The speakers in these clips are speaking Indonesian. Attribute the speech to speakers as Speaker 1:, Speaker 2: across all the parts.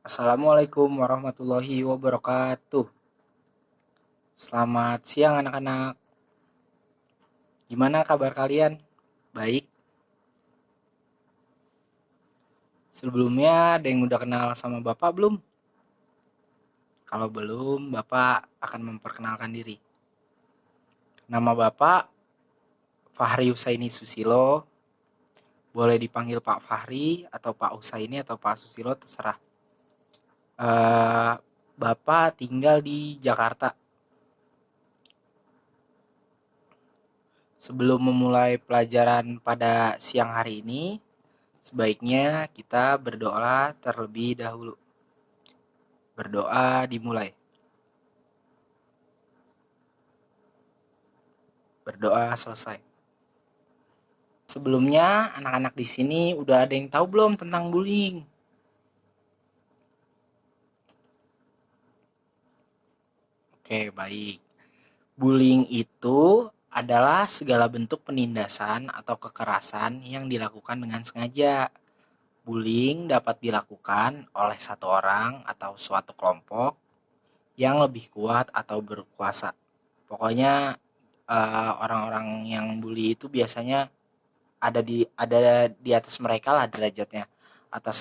Speaker 1: Assalamualaikum warahmatullahi wabarakatuh. Selamat siang anak-anak. Gimana kabar kalian? Baik. Sebelumnya ada yang udah kenal sama Bapak belum? Kalau belum, Bapak akan memperkenalkan diri. Nama Bapak Fahri Husaini Susilo. Boleh dipanggil Pak Fahri atau Pak Husaini atau Pak Susilo, terserah. Bapak tinggal di Jakarta. Sebelum memulai pelajaran pada siang hari ini, sebaiknya kita berdoa terlebih dahulu. Berdoa dimulai. Berdoa selesai. Sebelumnya, anak-anak di sini udah ada yang tahu belum tentang bullying? Oke, baik. Bullying itu adalah segala bentuk penindasan atau kekerasan yang dilakukan dengan sengaja. Bullying dapat dilakukan oleh satu orang atau suatu kelompok yang lebih kuat atau berkuasa. Pokoknya orang-orang yang bully itu biasanya ada di atas mereka lah derajatnya. Ada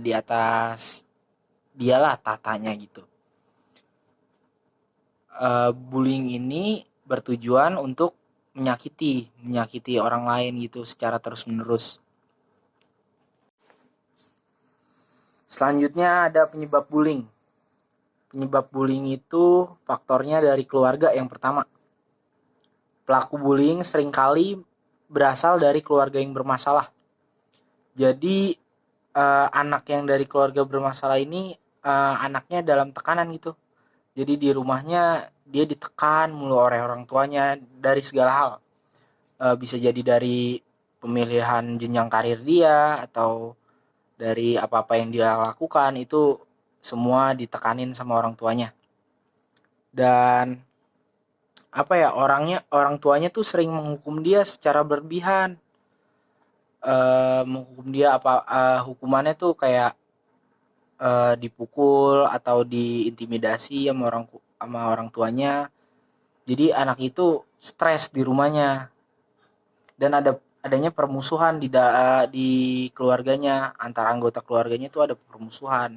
Speaker 1: di atas dialah tatanya gitu. Bullying ini bertujuan untuk menyakiti orang lain gitu secara terus-menerus. Selanjutnya ada penyebab bullying. Penyebab bullying itu faktornya dari keluarga yang pertama. Pelaku bullying seringkali berasal dari keluarga yang bermasalah. Jadi anak yang dari keluarga bermasalah ini anaknya dalam tekanan gitu. Jadi di rumahnya dia ditekan mulu oleh orang tuanya dari segala hal. Bisa jadi dari pemilihan jenjang karir dia atau dari apa-apa yang dia lakukan itu semua ditekanin sama orang tuanya. Dan orang tuanya tuh sering menghukum dia secara berlebihan. Menghukum dia hukumannya tuh kayak dipukul atau diintimidasi sama orang tuanya. Jadi anak itu stres di rumahnya dan adanya permusuhan di keluarganya, antara anggota keluarganya itu ada permusuhan.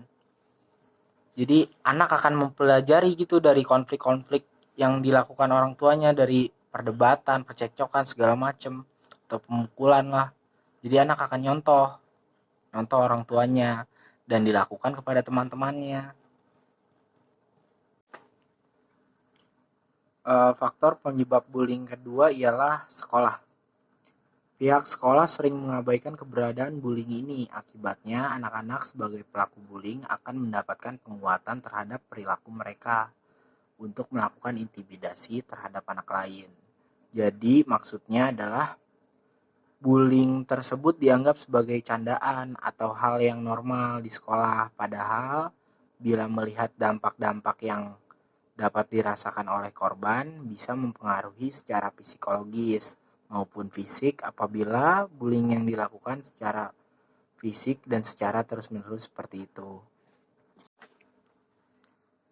Speaker 1: Jadi anak akan mempelajari gitu dari konflik-konflik yang dilakukan orang tuanya, dari perdebatan, percekcokan segala macem atau pemukulan lah. Jadi anak akan nyontoh orang tuanya dan dilakukan kepada teman-temannya. Faktor penyebab bullying kedua ialah sekolah. Pihak sekolah sering mengabaikan keberadaan bullying ini. Akibatnya, anak-anak sebagai pelaku bullying akan mendapatkan penguatan terhadap perilaku mereka untuk melakukan intimidasi terhadap anak lain. Jadi, maksudnya adalah bullying tersebut dianggap sebagai candaan atau hal yang normal di sekolah. Padahal, bila melihat dampak-dampak yang dapat dirasakan oleh korban, bisa mempengaruhi secara psikologis maupun fisik apabila bullying yang dilakukan secara fisik dan secara terus-menerus seperti itu.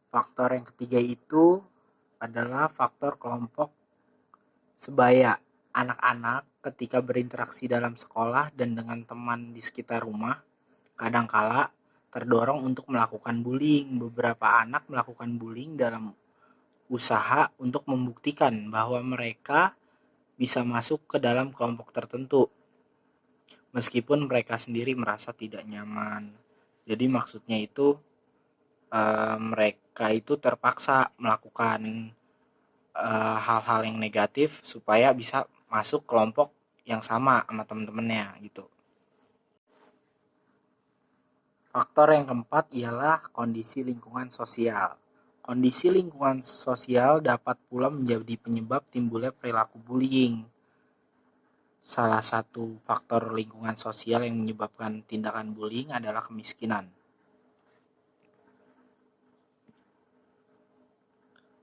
Speaker 1: Faktor yang ketiga itu adalah faktor kelompok sebaya. Anak-anak ketika berinteraksi dalam sekolah dan dengan teman di sekitar rumah, kadangkala terdorong untuk melakukan bullying. Beberapa anak melakukan bullying dalam usaha untuk membuktikan bahwa mereka bisa masuk ke dalam kelompok tertentu, meskipun mereka sendiri merasa tidak nyaman. Jadi maksudnya itu mereka itu terpaksa melakukan hal-hal yang negatif supaya bisa masuk kelompok yang sama teman-temannya gitu. Faktor yang keempat ialah kondisi lingkungan sosial. Kondisi lingkungan sosial dapat pula menjadi penyebab timbulnya perilaku bullying. Salah satu faktor lingkungan sosial yang menyebabkan tindakan bullying adalah kemiskinan.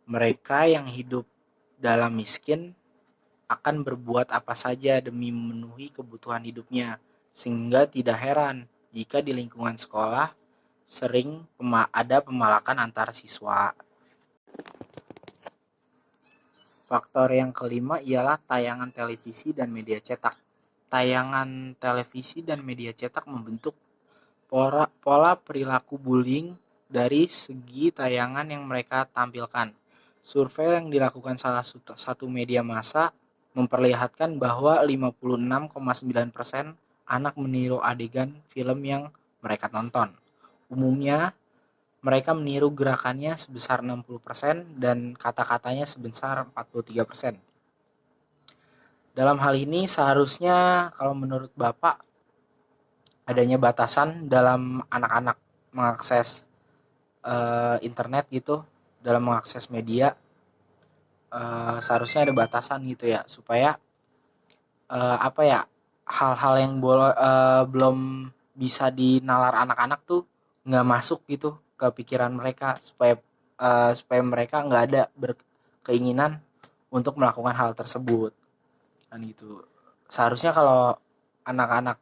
Speaker 1: Mereka yang hidup dalam miskin akan berbuat apa saja demi memenuhi kebutuhan hidupnya, sehingga tidak heran jika di lingkungan sekolah sering ada pemalakan antar siswa. Faktor yang kelima ialah tayangan televisi dan media cetak. Tayangan televisi dan media cetak membentuk pola perilaku bullying dari segi tayangan yang mereka tampilkan. Survei yang dilakukan salah satu media massa memperlihatkan bahwa 56,9% anak meniru adegan film yang mereka tonton. Umumnya, mereka meniru gerakannya sebesar 60% dan kata-katanya sebesar 43%. Dalam hal ini seharusnya kalau menurut Bapak adanya batasan dalam anak-anak mengakses internet gitu, dalam mengakses media, seharusnya ada batasan gitu ya, supaya hal-hal yang belum bisa dinalar anak-anak tuh nggak masuk gitu ke pikiran mereka, supaya mereka nggak ada berkeinginan untuk melakukan hal tersebut kan gitu. Seharusnya kalau anak-anak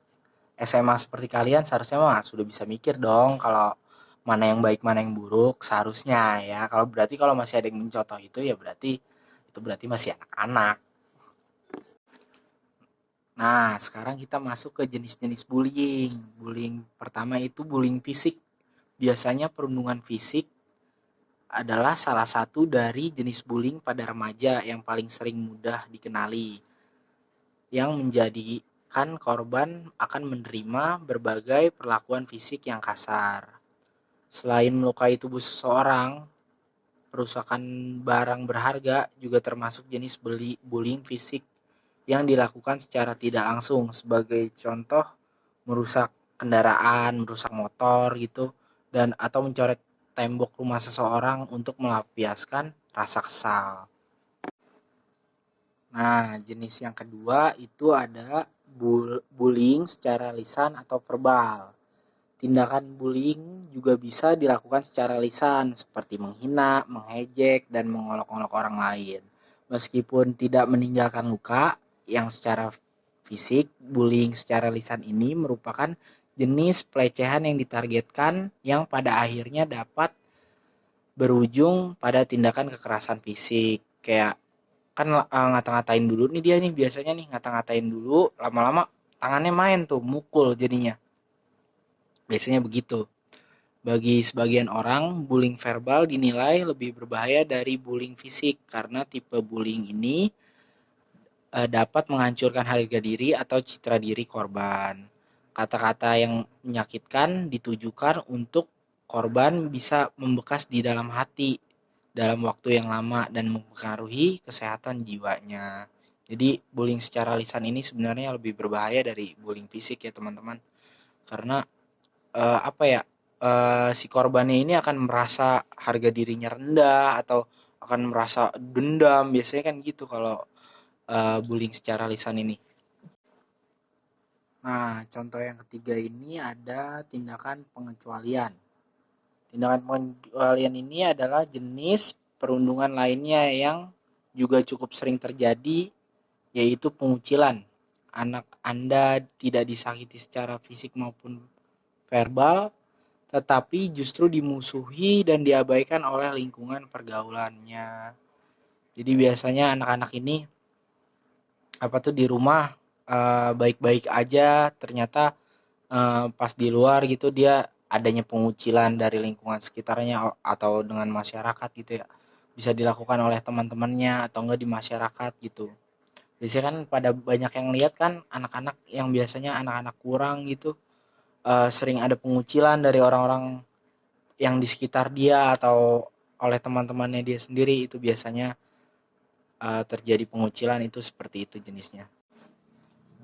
Speaker 1: SMA seperti kalian seharusnya mah sudah bisa mikir dong kalau mana yang baik mana yang buruk seharusnya ya. Kalau masih ada yang mencontoh itu ya berarti masih anak-anak. Nah, sekarang kita masuk ke jenis-jenis bullying. Bullying pertama itu bullying fisik. Biasanya perundungan fisik adalah salah satu dari jenis bullying pada remaja yang paling sering mudah dikenali, yang menjadikan korban akan menerima berbagai perlakuan fisik yang kasar. Selain melukai tubuh seseorang, perusakan barang berharga juga termasuk jenis bullying fisik yang dilakukan secara tidak langsung. Sebagai contoh, merusak kendaraan, merusak motor gitu, dan atau mencoret tembok rumah seseorang untuk melampiaskan rasa kesal. Nah, jenis yang kedua itu ada bullying secara lisan atau verbal. Tindakan bullying juga bisa dilakukan secara lisan, seperti menghina, mengejek, dan mengolok-olok orang lain. Meskipun tidak meninggalkan luka yang secara fisik, bullying secara lisan ini merupakan jenis pelecehan yang ditargetkan yang pada akhirnya dapat berujung pada tindakan kekerasan fisik. Kayak kan ngata-ngatain dulu nih dia nih, biasanya nih ngata-ngatain dulu, lama-lama tangannya main tuh, mukul jadinya. Biasanya begitu. Bagi sebagian orang, bullying verbal dinilai lebih berbahaya dari bullying fisik karena tipe bullying ini dapat menghancurkan harga diri atau citra diri korban. Kata-kata yang menyakitkan ditujukan untuk korban bisa membekas di dalam hati dalam waktu yang lama dan mempengaruhi kesehatan jiwanya. Jadi bullying secara lisan ini sebenarnya lebih berbahaya dari bullying fisik ya teman-teman. Karena si korbannya ini akan merasa harga dirinya rendah atau akan merasa dendam, biasanya kan gitu kalau bullying secara lisan ini. Nah, contoh yang ketiga ini ada tindakan pengecualian. Tindakan pengecualian ini adalah jenis perundungan lainnya yang juga cukup sering terjadi, yaitu pengucilan. Anak Anda tidak disakiti secara fisik maupun verbal, tetapi justru dimusuhi dan diabaikan oleh lingkungan pergaulannya. Jadi biasanya anak-anak ini di rumah baik-baik aja, ternyata pas di luar gitu dia adanya pengucilan dari lingkungan sekitarnya atau dengan masyarakat gitu ya. Bisa dilakukan oleh teman-temannya atau enggak di masyarakat gitu. Biasanya kan pada banyak yang lihat kan anak-anak yang biasanya anak-anak kurang gitu, sering ada pengucilan dari orang-orang yang di sekitar dia atau oleh teman-temannya dia sendiri. Itu biasanya terjadi pengucilan, itu seperti itu jenisnya.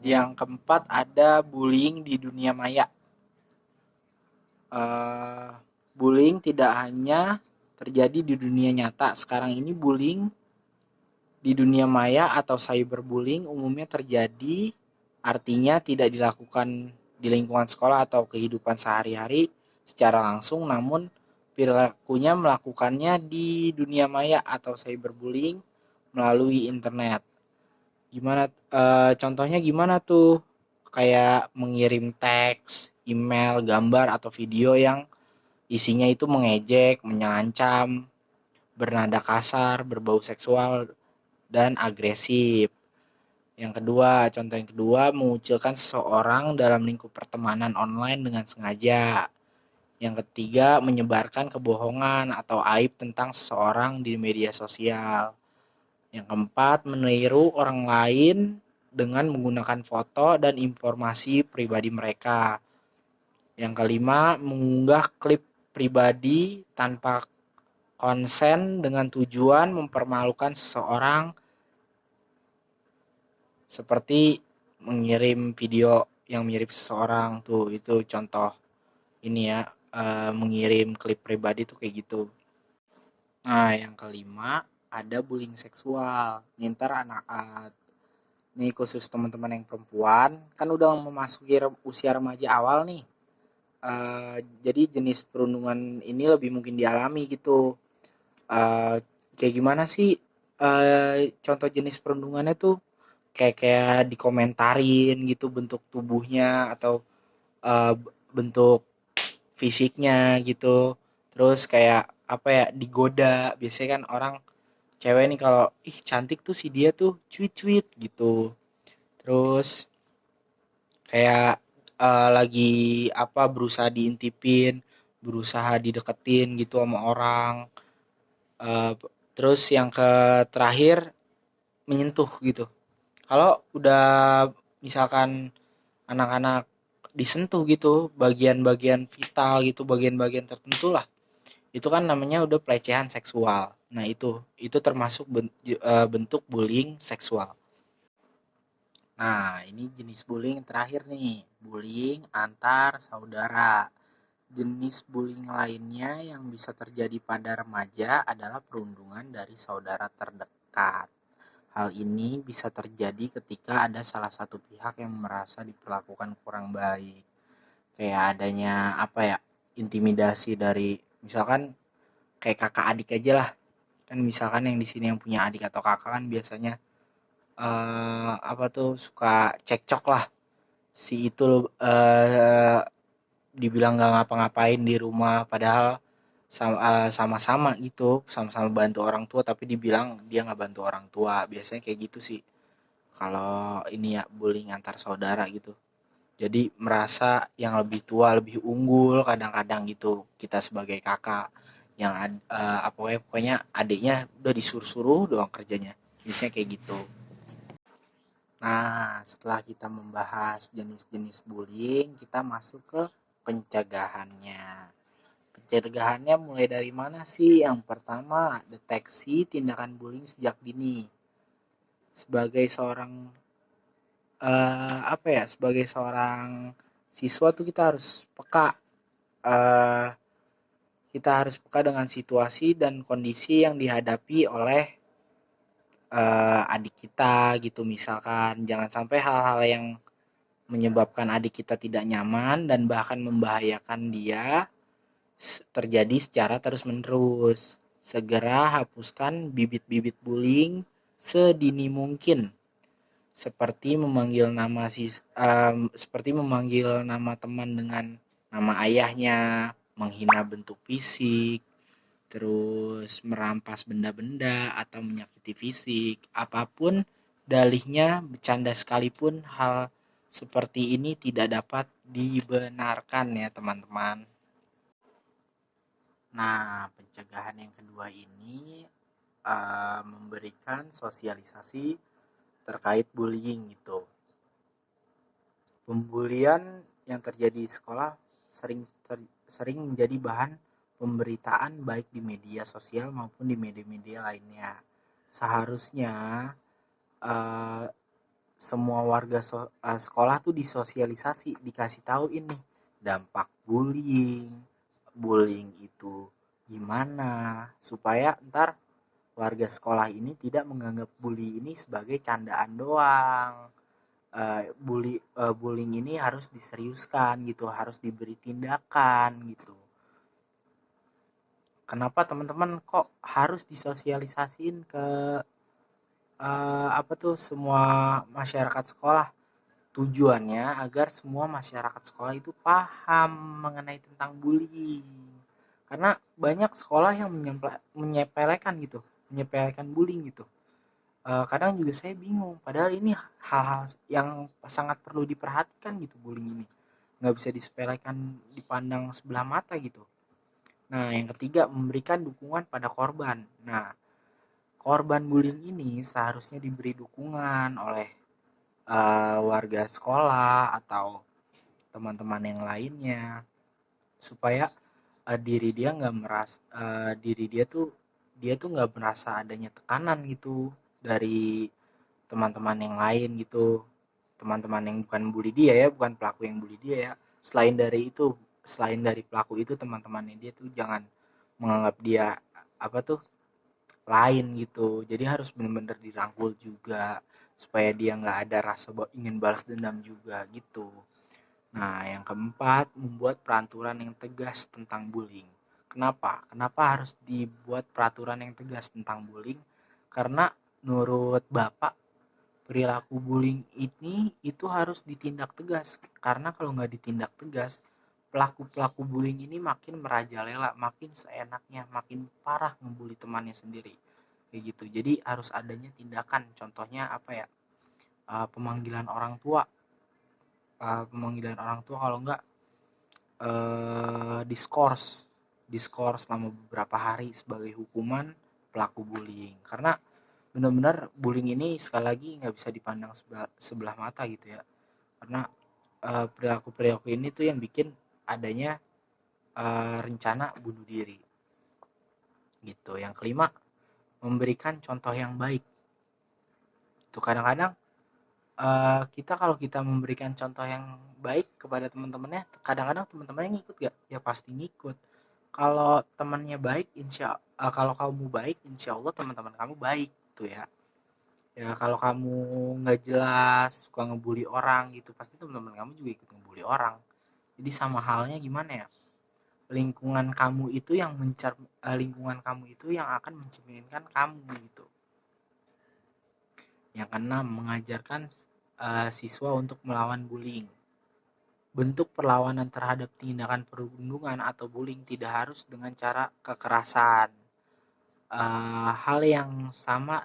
Speaker 1: Yang keempat ada bullying di dunia maya. Bullying tidak hanya terjadi di dunia nyata. Sekarang ini bullying di dunia maya atau cyberbullying umumnya terjadi, artinya tidak dilakukan di lingkungan sekolah atau kehidupan sehari-hari secara langsung, namun perilakunya melakukannya di dunia maya atau cyberbullying melalui internet. Contohnya gimana tuh? kayak mengirim teks, email, gambar atau video yang isinya itu mengejek, mengancam, bernada kasar, berbau seksual dan agresif. Contoh yang kedua, mengucilkan seseorang dalam lingkup pertemanan online dengan sengaja. Yang ketiga, menyebarkan kebohongan atau aib tentang seseorang di media sosial. Yang keempat, meniru orang lain dengan menggunakan foto dan informasi pribadi mereka. Yang kelima, mengunggah klip pribadi tanpa konsen dengan tujuan mempermalukan seseorang, seperti mengirim video yang mirip seseorang tuh, itu contoh ini ya, mengirim klip pribadi tuh kayak gitu. Nah, yang kelima ada bullying seksual. Nih khusus teman-teman yang perempuan kan udah memasuki usia remaja awal nih. Jadi jenis perundungan ini lebih mungkin dialami gitu. Kayak gimana sih contoh jenis perundungannya tuh, kayak dikomentarin gitu bentuk tubuhnya atau uh, bentuk fisiknya gitu. Terus kayak apa ya, digoda. Biasanya kan orang cewek nih kalau ih cantik tuh si dia tuh cuit-cuit gitu. Terus kayak lagi apa, berusaha diintipin, berusaha dideketin gitu sama orang. Eh, Terus yang terakhir, menyentuh gitu. Kalau udah misalkan anak-anak disentuh gitu, bagian-bagian vital gitu, bagian-bagian tertentu lah, itu kan namanya udah pelecehan seksual. Nah, itu termasuk bentuk bullying seksual. Nah, ini jenis bullying yang terakhir nih, bullying antar saudara. Jenis bullying lainnya yang bisa terjadi pada remaja adalah perundungan dari saudara terdekat. Hal ini bisa terjadi ketika ada salah satu pihak yang merasa diperlakukan kurang baik. Kayak adanya apa ya, intimidasi dari misalkan kayak kakak adik aja lah. Kan misalkan yang di sini yang punya adik atau kakak kan biasanya apa tuh, suka cekcok lah. Si itu dibilang nggak ngapa-ngapain di rumah padahal sama-sama gitu, sama-sama bantu orang tua tapi dibilang dia nggak bantu orang tua. Biasanya kayak gitu sih kalau ini ya, bullying antar saudara gitu. Jadi merasa yang lebih tua lebih unggul kadang-kadang gitu, kita sebagai kakak yang pokoknya adiknya udah disuruh-suruh doang kerjanya, biasanya kayak gitu. Nah, setelah kita membahas jenis-jenis bullying, kita masuk ke pencegahannya. Pencegahannya mulai dari mana sih? Yang pertama, deteksi tindakan bullying sejak dini. Sebagai seorang sebagai seorang siswa tuh eh, kita harus peka dengan situasi dan kondisi yang dihadapi oleh adik kita gitu. Misalkan jangan sampai hal-hal yang menyebabkan adik kita tidak nyaman dan bahkan membahayakan dia terjadi secara terus-menerus. Segera hapuskan bibit-bibit bullying sedini mungkin, seperti memanggil nama teman dengan nama ayahnya, menghina bentuk fisik, terus merampas benda-benda atau menyakiti fisik, apapun dalihnya, bercanda sekalipun, hal seperti ini tidak dapat dibenarkan ya teman-teman. Nah, pencegahan yang kedua ini memberikan sosialisasi terkait bullying gitu. Pembulian yang terjadi di sekolah sering menjadi bahan pemberitaan baik di media sosial maupun di media-media lainnya. Seharusnya uh, semua warga sekolah tuh disosialisasi, dikasih tahu ini dampak bullying itu gimana, supaya ntar warga sekolah ini tidak menganggap bully ini sebagai candaan doang. Bullying ini harus diseriuskan gitu, harus diberi tindakan gitu. Kenapa teman-teman kok harus disosialisasiin ke semua masyarakat sekolah? Tujuannya agar semua masyarakat sekolah itu paham mengenai tentang bullying. Karena banyak sekolah yang menyepelekan gitu, menyepelekan bullying gitu. Kadang juga saya bingung, padahal ini hal-hal yang sangat perlu diperhatikan gitu, bullying ini. Nggak bisa disepelekan, dipandang sebelah mata gitu. Nah, yang ketiga, memberikan dukungan pada korban. Nah, korban bullying ini seharusnya diberi dukungan oleh warga sekolah atau teman-teman yang lainnya, supaya diri dia tuh nggak merasa adanya tekanan gitu dari teman-teman yang lain gitu, teman-teman yang bukan bully dia ya, bukan pelaku yang bully dia ya. Selain dari pelaku itu, teman-temannya dia tuh jangan menganggap dia apa tuh lain gitu. Jadi harus benar-benar dirangkul juga supaya dia nggak ada rasa ingin balas dendam juga gitu. Nah, yang keempat, membuat peraturan yang tegas tentang bullying. Kenapa harus dibuat peraturan yang tegas tentang bullying? Karena menurut Bapak, perilaku bullying ini itu harus ditindak tegas. Karena kalau nggak ditindak tegas, pelaku-pelaku bullying ini makin merajalela, makin seenaknya, makin parah ngebully temannya sendiri. Kayak gitu. Jadi harus adanya tindakan. Contohnya apa ya? Pemanggilan orang tua. Pemanggilan orang tua, kalau enggak diskors selama beberapa hari sebagai hukuman pelaku bullying. Karena benar-benar bullying ini sekali lagi nggak bisa dipandang sebelah mata gitu ya. Karena perilaku ini tuh yang bikin adanya rencana bunuh diri gitu. Yang kelima, memberikan contoh yang baik. Itu kadang-kadang kita kalau kita memberikan contoh yang baik kepada teman-temannya, kadang-kadang teman-temannya ngikut gak? Ya pasti ngikut. Kalau temannya baik, kalau kamu baik, insya Allah teman-teman kamu baik tuh ya. Ya kalau kamu nggak jelas, suka ngebully orang gitu, pasti teman-teman kamu juga ikut ngebully orang. Jadi sama halnya gimana ya? Lingkungan kamu itu yang akan mencerminkan kamu gitu. Yang keenam, mengajarkan siswa untuk melawan bullying. Bentuk perlawanan terhadap tindakan perundungan atau bullying tidak harus dengan cara kekerasan. Hal yang sama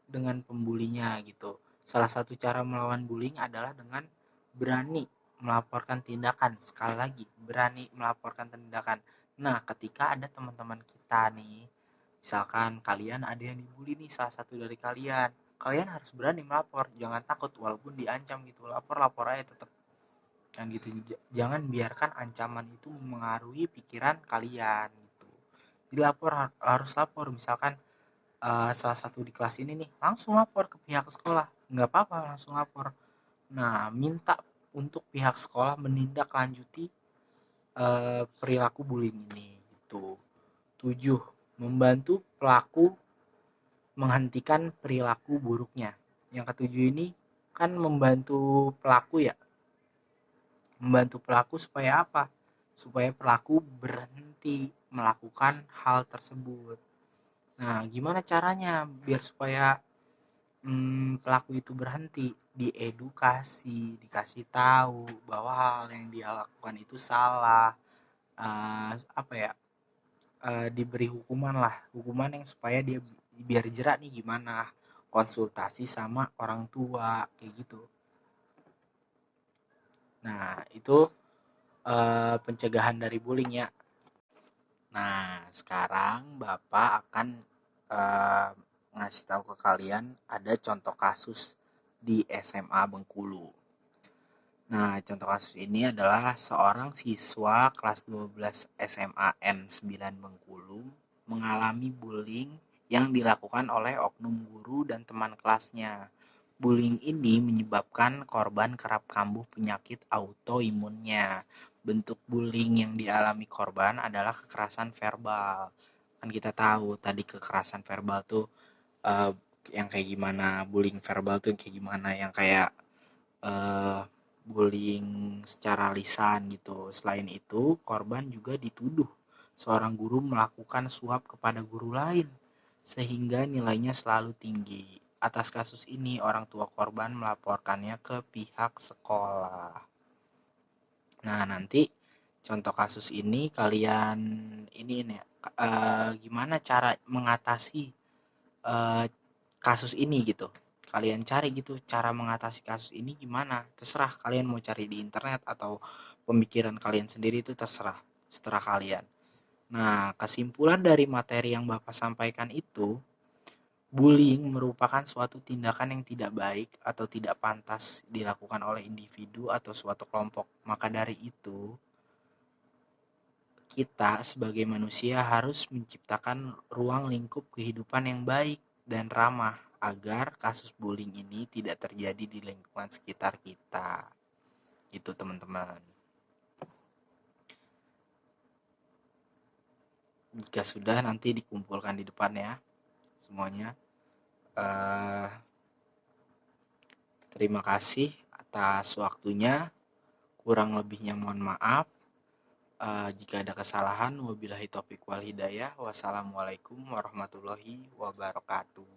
Speaker 1: dengan pembulinya gitu. Salah satu cara melawan bullying adalah dengan berani melaporkan tindakan. Sekali lagi, berani melaporkan tindakan. Nah, ketika ada teman-teman kita nih, misalkan kalian ada yang dibully nih, salah satu dari kalian harus berani melapor, jangan takut walaupun diancam gitu. Lapor aja tetap. Yang gitu, jangan biarkan ancaman itu mengaruhi pikiran kalian gitu. Jadi harus lapor, misalkan salah satu di kelas ini nih, langsung lapor ke pihak sekolah, nggak apa-apa langsung lapor. Nah, minta untuk pihak sekolah menindaklanjuti perilaku bullying ini gitu. 7, membantu pelaku menghentikan perilaku buruknya. Yang ketujuh ini kan membantu pelaku ya, membantu pelaku supaya apa? Supaya pelaku berhenti melakukan hal tersebut. Nah, gimana caranya biar supaya pelaku itu berhenti? Diedukasi, dikasih tahu bahwa hal yang dia lakukan itu salah. Apa ya? Diberi hukuman yang supaya dia biar jerak nih gimana? Konsultasi sama orang tua kayak gitu. Nah, itu pencegahan dari bullying ya. Nah, sekarang Bapak akan uh, ngasih tahu ke kalian ada contoh kasus di SMA Bengkulu. Nah, contoh kasus ini adalah seorang siswa kelas 12 SMA N9 Bengkulu mengalami bullying yang dilakukan oleh oknum guru dan teman kelasnya. Bullying ini menyebabkan korban kerap kambuh penyakit autoimunnya. Bentuk bullying yang dialami korban adalah kekerasan verbal. Kan kita tahu tadi kekerasan verbal tuh uh, yang kayak gimana, bullying verbal tuh yang kayak gimana, yang kayak uh, bullying secara lisan gitu. Selain itu, korban juga dituduh seorang guru melakukan suap kepada guru lain sehingga nilainya selalu tinggi. Atas kasus ini, orang tua korban melaporkannya ke pihak sekolah. Nah, nanti contoh kasus ini kalian ini gimana cara mengatasi eh, kasus ini gitu. Kalian cari gitu cara mengatasi kasus ini gimana. Terserah kalian mau cari di internet atau pemikiran kalian sendiri, itu terserah kalian. Nah, kesimpulan dari materi yang Bapak sampaikan itu, bullying merupakan suatu tindakan yang tidak baik atau tidak pantas dilakukan oleh individu atau suatu kelompok. Maka dari itu, kita sebagai manusia harus menciptakan ruang lingkup kehidupan yang baik dan ramah agar kasus bullying ini tidak terjadi di lingkungan sekitar kita. Itu teman-teman. Jika sudah, nanti dikumpulkan di depan ya semuanya. Terima kasih atas waktunya. Kurang lebihnya mohon maaf. Jika ada kesalahan, wabillahi taufiq wal hidayah. Wassalamualaikum warahmatullahi wabarakatuh.